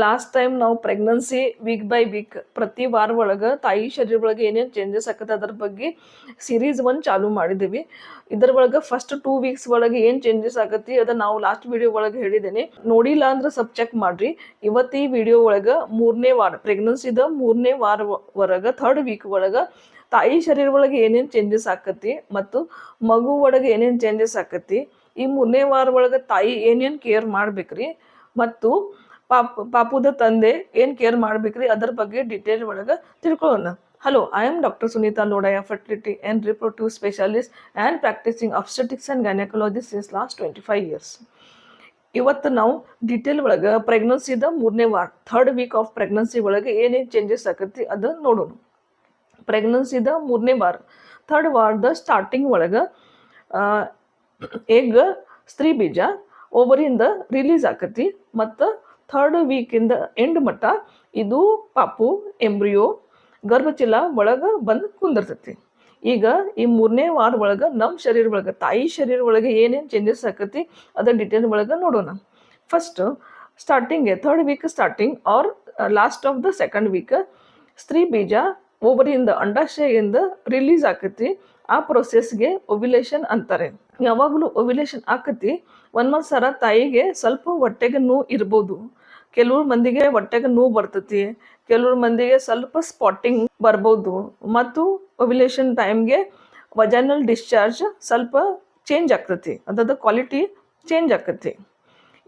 Last time ನಾವು pregnancy weak by weak ಪ್ರತಿ ವಾರ ಒಳಗೆ ತಾಯಿ ಶರೀರ ಒಳಗೆ ಏನೇನು ಚೇಂಜಸ್ ಆಕತ್ತೆ ಅದ್ರ ಬಗ್ಗೆ ಸೀರೀಸ್ 1 ಚಾಲೂ ಮಾಡಿದ್ದೀವಿ. ಇದ್ರ ಒಳಗೆ ಫಸ್ಟ್ 2 ವೀಕ್ಸ್ ಒಳಗೆ ಏನು ಚೇಂಜಸ್ ಆಗತ್ತಿ ಅದನ್ನ ನಾವು ಲಾಸ್ಟ್ ವಿಡಿಯೋ ಒಳಗೆ ಹೇಳಿದ್ದೇನೆ. ನೋಡಿಲ್ಲ ಅಂದ್ರೆ ಸ್ವಲ್ಪ ಚೆಕ್ ಮಾಡ್ರಿ. ಇವತ್ತು ಈ ವಿಡಿಯೋ ಒಳಗೆ 3ನೇ ವಾರ ಪ್ರೆಗ್ನೆನ್ಸಿದ 3ನೇ ವಾರ ಒಳಗೆ 3rd ವೀಕ್ ಒಳಗೆ ತಾಯಿ ಶರೀರ ಒಳಗೆ ಏನೇನು ಚೇಂಜಸ್ ಆಕತಿ ಮತ್ತು ಮಗು ಒಳಗೆ ಏನೇನು ಚೇಂಜಸ್ ಆಕತಿ, ಈ 3ನೇ ವಾರ ಒಳಗೆ ತಾಯಿ ಏನೇನು ಕೇರ್ ಮಾಡ್ಬೇಕ್ರಿ ಮತ್ತು ಪಾಪುದ ತಂದೆ ಏನು ಕೇರ್ ಮಾಡ್ಬೇಕ್ರಿ ಅದರ ಬಗ್ಗೆ ಡೀಟೇಲ್ ಒಳಗೆ ತಿಳ್ಕೊಳ್ಳೋಣ. Hello, I am Dr. Sunita Lodaya, fertility and reproductive specialist and practicing obstetrics and gynecology since last 25 years. ಇವತ್ತು ನಾವು ಡೀಟೇಲ್ ಒಳಗೆ ಪ್ರೆಗ್ನೆನ್ಸಿದ 3ನೇ ವಾರ 3rd ವೀಕ್ ಆಫ್ ಪ್ರೆಗ್ನೆನ್ಸಿ ಒಳಗೆ ಏನೇನು ಚೇಂಜಸ್ ಆಕತಿ ಅದನ್ನ ನೋಡೋಣ. ಪ್ರೆಗ್ನೆನ್ಸಿದ 3ನೇ ವಾರ 3rd ವಾರದ ಸ್ಟಾರ್ಟಿಂಗ್ ಒಳಗೆ ಎಗ್ ಸ್ತ್ರೀ ಬೀಜ ಓವರಿಂದ ರಿಲೀಸ್ ಆಕತಿ ಮತ್ತು 3rd ವೀಕಿಂದ ಎಂಡ್ ಮಟ್ಟ ಇದು ಪಾಪು ಎಂಬ್ರಿಯೋ ಗರ್ಭಚೀಲ ಒಳಗೆ ಬಂದು ಕುಂದಿರ್ತೈತಿ. ಈಗ ಈ 3ನೇ ವಾರ ಒಳಗೆ ನಮ್ಮ ಶರೀರ ಒಳಗೆ ತಾಯಿ ಶರೀರ ಒಳಗೆ ಏನೇನು ಚೇಂಜಸ್ ಆಕತಿ ಅದರ ಡೀಟೇಲ್ ಒಳಗೆ ನೋಡೋಣ. ಫಸ್ಟ್ ಸ್ಟಾರ್ಟಿಂಗ್ಗೆ 3rd week starting or last of the 2nd week ಸ್ತ್ರೀ ಬೀಜ ಓವರಿಂದ ಅಂಡಾಶಯದಿಂದ ರಿಲೀಸ್ ಆಕತಿ. ಆ ಪ್ರೊಸೆಸ್ಗೆ ಓವ್ಯುಲೇಷನ್ ಅಂತಾರೆ. ಯಾವಾಗಲೂ ಓವ್ಯುಲೇಷನ್ ಆಕತಿ ಒಂದೊಂದು ಸಲ ತಾಯಿಗೆ ಸ್ವಲ್ಪ ಹೊಟ್ಟೆಗೆ ನೋವು ಇರ್ಬೋದು. ಕೆಲವ್ರ ಮಂದಿಗೆ ಹೊಟ್ಟೆಗೆ ನೋವು ಬರ್ತೈತಿ, ಕೆಲವ್ರ ಮಂದಿಗೆ ಸ್ವಲ್ಪ ಸ್ಪಾಟಿಂಗ್ ಬರ್ಬೋದು ಮತ್ತು ಓವ್ಯುಲೇಷನ್ ಟೈಮ್ಗೆ ವಜೈನಲ್ ಡಿಸ್ಚಾರ್ಜ್ ಸ್ವಲ್ಪ ಚೇಂಜ್ ಆಗ್ತೈತಿ, ಅದ್ರದ್ದು ಕ್ವಾಲಿಟಿ ಚೇಂಜ್ ಆಕತಿ.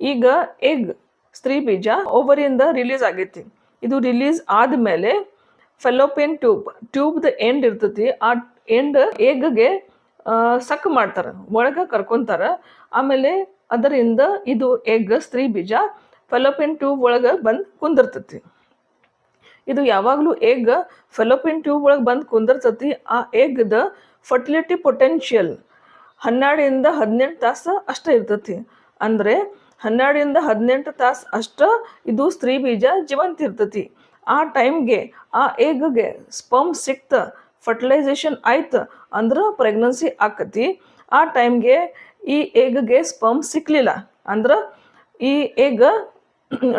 ಈಗ ಎಗ್ ಸ್ತ್ರೀ ಬೀಜ ಓವರಿಯಿಂದ ರಿಲೀಸ್ ಆಗೈತಿ. ಇದು ರಿಲೀಸ್ ಆದಮೇಲೆ ಫೆಲೋಪಿಯನ್ ಟ್ಯೂಬ್ದ ಎಂಡ್ ಇರ್ತೈತಿ. ಆ ಎಂಡ್ ಎಗ್ಗೆ ಸಕ್ ಮಾಡ್ತಾರೆ, ಒಳಗೆ ಕರ್ಕೊಂತಾರೆ. ಆಮೇಲೆ ಅದರಿಂದ ಇದು ಎಗ್ ಸ್ತ್ರೀ ಬೀಜ ಫೆಲೋಪಿಯನ್ ಟ್ಯೂಬ್ ಒಳಗೆ ಬಂದು ಕುಂದಿರ್ತೈತಿ. ಇದು ಯಾವಾಗಲೂ ಎಗ್ ಫೆಲೋಪಿಯನ್ ಟ್ಯೂಬ್ ಒಳಗೆ ಬಂದು ಕುಂದಿರ್ತೈತಿ. ಆ ಎಗ್ದ ಫರ್ಟಿಲಿಟಿ ಪೊಟೆನ್ಷಿಯಲ್ 12ರಿಂದ 18 ತಾಸು ಅಷ್ಟೇ ಇರ್ತೈತಿ. ಅಂದರೆ 12ರಿಂದ 18 ತಾಸು ಅಷ್ಟು ಇದು ಸ್ತ್ರೀ ಬೀಜ ಜೀವಂತ ಇರ್ತೈತಿ. ಆ ಟೈಮ್ಗೆ ಆ ಎಗ್ಗೆ ಸ್ಪರ್ಮ್ ಸಿಕ್ತ ಫರ್ಟಿಲೈಸೇಷನ್ ಆಯ್ತು ಅಂದ್ರೆ ಪ್ರೆಗ್ನೆನ್ಸಿ ಆಕತಿ. ಆ ಟೈಮ್ಗೆ ಈ ಎಗ್ಗೆ ಸ್ಪರ್ಮ್ ಸಿಕ್ಲಿಲ್ಲ ಅಂದ್ರೆ ಈ ಎಗ್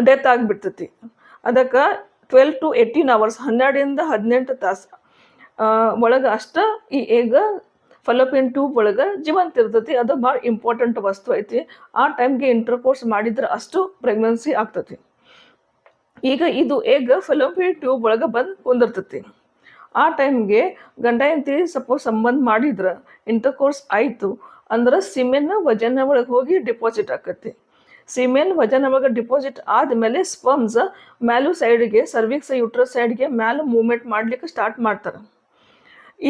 ಡೆತ್ ಆಗಿಬಿಡ್ತೈತಿ. ಅದಕ್ಕೆ 12 to 18 hours 12ರಿಂದ 18 ತಾಸು ಒಳಗೆ ಅಷ್ಟು ಈ ಎಗ್ ಫೆಲೋಪಿಯನ್ ಟ್ಯೂಬ್ ಒಳಗೆ ಜೀವಂತ ಇರ್ತೈತಿ. ಅದು ಭಾಳ ಇಂಪಾರ್ಟೆಂಟ್ ವಸ್ತು ಐತಿ. ಆ ಟೈಮ್ಗೆ ಇಂಟರ್ಕೋರ್ಸ್ ಮಾಡಿದ್ರೆ ಅಷ್ಟು ಪ್ರೆಗ್ನೆನ್ಸಿ ಆಗ್ತೈತಿ. ಈಗ ಇದು ಎಗ್ ಫೆಲೋಪಿಯನ್ ಟ್ಯೂಬ್ ಒಳಗೆ ಬಂದು ಕುಂದಿರ್ತೈತಿ. ಆ ಟೈಮ್ಗೆ ಗಂಡ ಹೆಂಡತಿ ಸಪೋಸ್ ಸಂಬಂಧ ಮಾಡಿದ್ರೆ ಇಂಟರ್ಕೋರ್ಸ್ ಆಯಿತು ಅಂದ್ರೆ ಸಿಮೆನ್ ವಜನ ಒಳಗೆ ಹೋಗಿ ಡಿಪಾಸಿಟ್ ಆಕತಿ. ಸಿಮೆನ್ ವಜನ ಒಳಗೆ ಡಿಪಾಸಿಟ್ ಆದಮೇಲೆ ಸ್ಪರ್ಮ್ಸ್ ಮ್ಯಾಲು ಸೈಡ್ಗೆ ಸರ್ವಿಕ್ಸ್ ಯುಟ್ರಸ್ ಸೈಡ್ಗೆ ಮ್ಯಾಲೆ ಮೂವ್ಮೆಂಟ್ ಮಾಡ್ಲಿಕ್ಕೆ ಸ್ಟಾರ್ಟ್ ಮಾಡ್ತಾರೆ.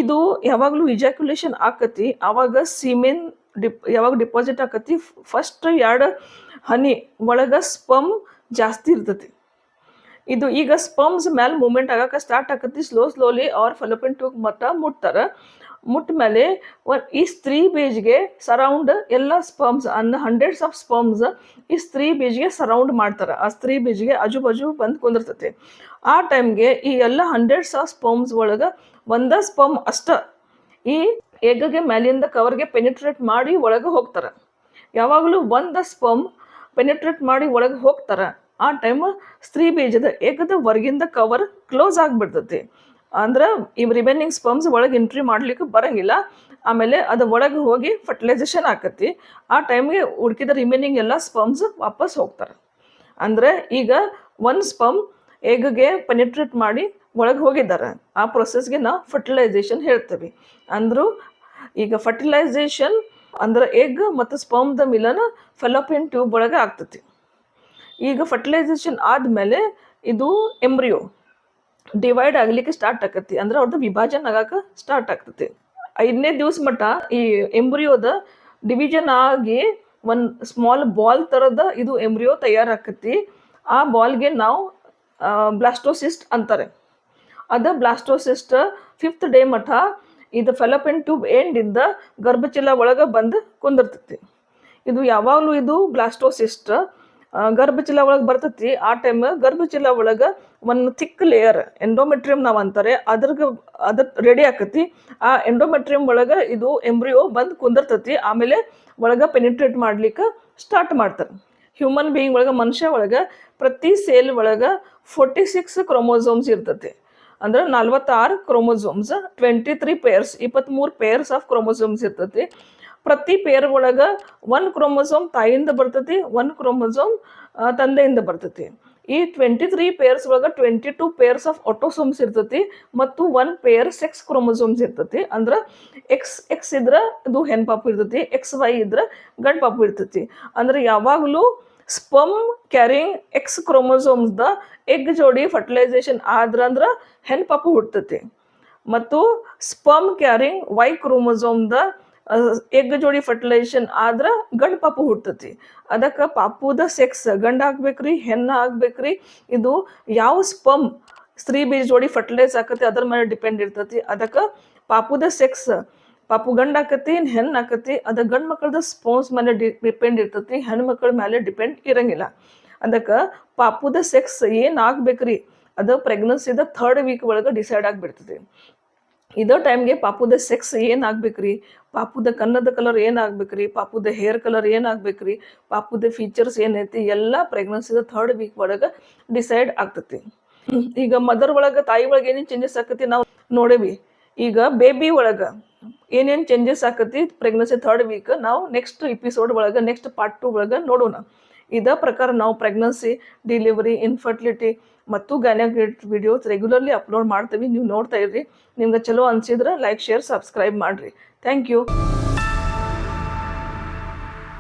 ಇದು ಯಾವಾಗಲೂ ಇಜಾಕ್ಯುಲೇಷನ್ ಆಕತಿ. ಆವಾಗ ಸಿಮೆನ್ ಯಾವಾಗ ಡಿಪಾಸಿಟ್ ಆಕತಿ ಫಸ್ಟ್ 2 ಹನಿ ಒಳಗೆ ಸ್ಪರ್ಮ್ ಜಾಸ್ತಿ ಇರ್ತೈತಿ. ಇದು ಈಗ ಸ್ಪರ್ಮ್ಸ್ ಮ್ಯಾಲೆ ಮೂವ್ಮೆಂಟ್ ಆಗಕ್ಕೆ ಸ್ಟಾರ್ಟ್ ಆಕತಿ. ಸ್ಲೋಲಿ ಅವ್ರ ಫೆಲೋಪಿಯನ್ ಟ್ಯೂಬ್ ಮಟ್ಟ ಮುಟ್ತಾರೆ. ಮುಟ್ಟ ಮೇಲೆ ಈ ಸ್ತ್ರೀ ಬೀಜ್ಗೆ ಸರೌಂಡ್ ಎಲ್ಲ ಸ್ಪರ್ಮ್ಸ್ ಹಂಡ್ರೆಡ್ಸ್ ಆಫ್ ಸ್ಪರ್ಮ್ಸ್ ಈ ಸ್ತ್ರೀ ಬೀಜ್ಗೆ ಸರೌಂಡ್ ಮಾಡ್ತಾರೆ. ಆ ಸ್ತ್ರೀ ಬೀಜ್ಗೆ ಆಜು ಬಂದು ಕುಂದಿರ್ತೈತಿ. ಆ ಟೈಮ್ಗೆ ಈ ಎಲ್ಲ ಹಂಡ್ರೆಡ್ಸ್ ಆಫ್ ಸ್ಪರ್ಮ್ಸ್ ಒಳಗೆ ಒಂದೇ ಸ್ಪರ್ಮ್ ಅಷ್ಟ ಈ ಎಗ್ಗೆ ಮೇಲಿಂದ ಕವರ್ಗೆ ಪೆನಿಟ್ರೇಟ್ ಮಾಡಿ ಒಳಗೆ ಹೋಗ್ತಾರೆ. ಯಾವಾಗಲೂ ಒಂದು ಸ್ಪರ್ಮ್ ಪೆನಿಟ್ರೇಟ್ ಮಾಡಿ ಒಳಗೆ ಹೋಗ್ತಾರೆ. ಆ ಟೈಮ್ ಸ್ತ್ರೀ ಬೀಜದ ಎಗ್ಗದ ಹೊರಗಿಂದ ಕವರ್ ಕ್ಲೋಸ್ ಆಗಿಬಿಡ್ತೈತಿ. ಅಂದ್ರೆ ಈ ರಿಮೈನಿಂಗ್ ಸ್ಪರ್ಮ್ಸ್ ಒಳಗೆ ಎಂಟ್ರಿ ಮಾಡ್ಲಿಕ್ಕೆ ಬರಂಗಿಲ್ಲ. ಆಮೇಲೆ ಅದು ಒಳಗೆ ಹೋಗಿ ಫರ್ಟಿಲೈಸೇಷನ್ ಆಕತಿ. ಆ ಟೈಮ್ಗೆ ಉಳ್ಕಿದ ರಿಮೈನಿಂಗ್ ಎಲ್ಲ ಸ್ಪರ್ಮ್ಸ್ ವಾಪಸ್ ಹೋಗ್ತಾರೆ. ಅಂದರೆ ಈಗ ಒಂದು ಸ್ಪರ್ಮ್ ಎಗ್ಗೆ ಪೆನಿಟ್ರೇಟ್ ಮಾಡಿ ಒಳಗೆ ಹೋಗಿದ್ದಾರೆ. ಆ ಪ್ರೊಸೆಸ್ಗೆ ನಾವು ಫರ್ಟಿಲೈಸೇಷನ್ ಹೇಳ್ತೇವೆ. ಅಂದರೂ ಈಗ ಫರ್ಟಿಲೈಸೇಷನ್ ಅಂದ್ರೆ ಎಗ್ ಮತ್ತು ಸ್ಪರ್ಮ್ದ ಮಿಲನ ಫೆಲೋಪಿಯನ್ ಟ್ಯೂಬ್ ಒಳಗೆ ಆಗ್ತೈತಿ. ಈಗ ಫರ್ಟಿಲೈಸೇಷನ್ ಆದಮೇಲೆ ಇದು ಎಂಬ್ರಿಯೋ ಡಿವೈಡ್ ಆಗಲಿಕ್ಕೆ ಸ್ಟಾರ್ಟ್ ಆಕತಿ. ಅಂದ್ರೆ ಅವ್ರದ್ದು ವಿಭಾಜನೆ ಆಗಕ್ಕೆ ಸ್ಟಾರ್ಟ್ ಆಗ್ತೈತಿ. 5ನೇ ದಿವಸ ಮಟ್ಟ ಈ ಎಂಬ್ರಿಯೋದ ಡಿವಿಷನ್ ಆಗಿ ಒಂದು ಸ್ಮಾಲ್ ಬಾಲ್ ಥರದ ಇದು ಎಂಬ್ರಿಯೋ ತಯಾರಾಕತಿ. ಆ ಬಾಲ್ಗೆ ನಾವು ಬ್ಲಾಸ್ಟೋಸಿಸ್ಟ್ ಅಂತಾರೆ. ಅದು ಬ್ಲಾಸ್ಟೋಸಿಸ್ಟ್ 5th ಡೇ ಮಟ್ಟ ಇದು ಫೆಲೋಪಿಯನ್ ಟ್ಯೂಬ್ ಎಂಡಿಂದ ಗರ್ಭಚೀಲ ಒಳಗೆ ಬಂದು ಕುಂದಿರ್ತೈತಿ. ಇದು ಯಾವಾಗಲೂ ಇದು ಬ್ಲಾಸ್ಟೋಸಿಸ್ಟ್ ಗರ್ಭಚೀಲ ಒಳಗೆ ಬರ್ತೈತಿ. ಆ ಟೈಮ್ ಗರ್ಭಚೀಲ ಒಳಗೆ ಒಂದು ಥಿಕ್ ಲೇಯರ್ ಎಂಡೋಮೆಟ್ರಿಯಮ್ ನಾವು ಅಂತಾರೆ ಅದ್ರ ರೆಡಿ ಆಕತಿ. ಆ ಎಂಡೋಮೆಟ್ರಿಯಮ್ ಒಳಗೆ ಇದು ಎಂಬ್ರಿಯೋ ಬಂದು ಕುಂದಿರ್ತೈತಿ. ಆಮೇಲೆ ಒಳಗೆ ಪೆನಿಟ್ರೇಟ್ ಮಾಡ್ಲಿಕ್ಕೆ ಸ್ಟಾರ್ಟ್ ಮಾಡ್ತಾರೆ. ಹ್ಯೂಮನ್ ಬೀಯಿಂಗ್ ಒಳಗೆ ಮನುಷ್ಯ ಒಳಗೆ ಪ್ರತಿ ಸೇಲ್ ಒಳಗೆ 46 ಕ್ರೋಮೋಸೋಮ್ಸ್ ಇರ್ತೈತಿ. ಅಂದ್ರೆ 46 chromosomes, 23 pairs, 23 pairs of chromosomes ಇರ್ತೈತಿ. ಪ್ರತಿ ಪೇರ್ ಒಳಗೆ 1 ಕ್ರೋಮೋಸೋಮ್ ತಾಯಿಯಿಂದ ಬರ್ತೈತಿ, 1 ಕ್ರೋಮೋಸೋಮ್ ತಂದೆಯಿಂದ ಬರ್ತೈತಿ. ಈ 23 ಪೇರ್ಸ್ ಒಳಗೆ 22 ಪೇರ್ಸ್ ಆಫ್ ಆಟೋಸೋಮ್ಸ್ ಇರ್ತೈತಿ ಮತ್ತು 1 ಪೇರ್ ಸೆಕ್ಸ್ ಕ್ರೋಮೋಸೋಮ್ಸ್ ಇರ್ತೈತಿ. ಅಂದ್ರೆ ಎಕ್ಸ್ ಇದ್ರೆ ಅದು ಹೆಣ್ ಪಾಪು ಇರ್ತೈತಿ, XY ಇದ್ರೆ ಗಂಡು ಪಾಪು ಇರ್ತೈತಿ. ಅಂದ್ರೆ ಯಾವಾಗಲೂ ಸ್ಪಮ್ ಕ್ಯಾರಿಂಗ್ ಎಕ್ಸ್ ಕ್ರೋಮೋಸೋಮ್ಸ್ದ ಎಗ್ ಜೋಡಿ ಫರ್ಟಿಲೈಸೇಷನ್ ಆದ್ರಂದ್ರೆ ಹೆಣ್ ಪಾಪು ಹುಡ್ತೈತಿ. ಮತ್ತು ಸ್ಪಮ್ ಕ್ಯಾರಿಂಗ್ ವೈ ಕ್ರೋಮೋಸೋಮ್ದ ಎಗ್ ಜೋಡಿ ಫರ್ಟಿಲೈಸೇಷನ್ ಆದ್ರೆ ಗಂಡು ಪಾಪು ಹುಡ್ತೈತಿ. ಅದಕ್ಕೆ ಪಾಪುದ ಸೆಕ್ಸ್ ಗಂಡು ಆಗ್ಬೇಕ್ರಿ ಹೆಣ್ಣ ಆಗ್ಬೇಕ್ರಿ, ಇದು ಯಾವ ಸ್ಪಮ್ ಸ್ತ್ರೀ ಬೀಜ ಜೋಡಿ ಫರ್ಟಿಲೈಸ್ ಆಕತಿ ಅದ್ರ ಮೇಲೆ ಡಿಪೆಂಡ್ ಇರ್ತೈತಿ. ಅದಕ್ಕೆ ಪಾಪುದ ಸೆಕ್ಸ್ ಪಾಪು ಗಂಡು ಆಕತಿ ಹೆಣ್ಣು ಆಕತಿ ಅದು ಗಂಡು ಮಕ್ಕಳದ ಸ್ಪೋನ್ಸ್ ಮೇಲೆ ಡಿಪೆಂಡ್ ಇರ್ತೈತಿ, ಹೆಣ್ಣು ಮಕ್ಕಳ ಮೇಲೆ ಡಿಪೆಂಡ್ ಇರಂಗಿಲ್ಲ. ಅದಕ್ಕೆ ಪಾಪುದ ಸೆಕ್ಸ್ ಏನು ಆಗ್ಬೇಕ್ರಿ ಅದು ಪ್ರೆಗ್ನೆನ್ಸಿದ 3rd ವೀಕ್ ಒಳಗೆ ಡಿಸೈಡ್ ಆಗಿಬಿಡ್ತೈತಿ. ಇದೇ ಟೈಮ್ಗೆ ಪಾಪುದ ಸೆಕ್ಸ್ ಏನು ಆಗ್ಬೇಕ್ರಿ, ಪಾಪುದ ಕನ್ನದ ಕಲರ್ ಏನಾಗ್ಬೇಕ್ರಿ, ಪಾಪುದ ಹೇರ್ ಕಲರ್ ಏನಾಗ್ಬೇಕ್ರಿ, ಪಾಪುದ ಫೀಚರ್ಸ್ ಏನೈತಿ ಎಲ್ಲ ಪ್ರೆಗ್ನೆನ್ಸಿದ 3rd ವೀಕ್ ಒಳಗೆ ಡಿಸೈಡ್ ಆಗ್ತೈತಿ. ಈಗ ಮದರ್ ಒಳಗೆ ತಾಯಿ ಒಳಗೆ ಏನೇನು ಚೇಂಜಸ್ ಆಕತಿ ನಾವು ನೋಡೇವಿ. ಈಗ ಬೇಬಿ ಒಳಗೆ ಏನೇನು ಚೇಂಜಸ್ ಆಕತಿ ಪ್ರೆಗ್ನೆನ್ಸಿ 3rd ವೀಕ್ ನಾವು ನೆಕ್ಸ್ಟ್ ಎಪಿಸೋಡ್ ಒಳಗೆ ನೆಕ್ಸ್ಟ್ ಪಾರ್ಟ್ 2 ಒಳಗೆ ನೋಡೋಣ. ಇದೇ ಪ್ರಕಾರ ನಾವು ಪ್ರೆಗ್ನೆನ್ಸಿ, ಡೆಲಿವರಿ, ಇನ್ಫರ್ಟಿಲಿಟಿ ಮತ್ತು ಗೈನಕಾಲಜಿ ವಿಡಿಯೋಸ್ ರೆಗ್ಯುಲರ್ಲಿ ಅಪ್ಲೋಡ್ ಮಾಡ್ತೀವಿ. ನೀವು ನೋಡ್ತಾ ಇರ್ರಿ. ನಿಮ್ಗೆ ಚಲೋ ಅನ್ಸಿದ್ರೆ ಲೈಕ್, ಶೇರ್, ಸಬ್ಸ್ಕ್ರೈಬ್ ಮಾಡಿರಿ. Thank you.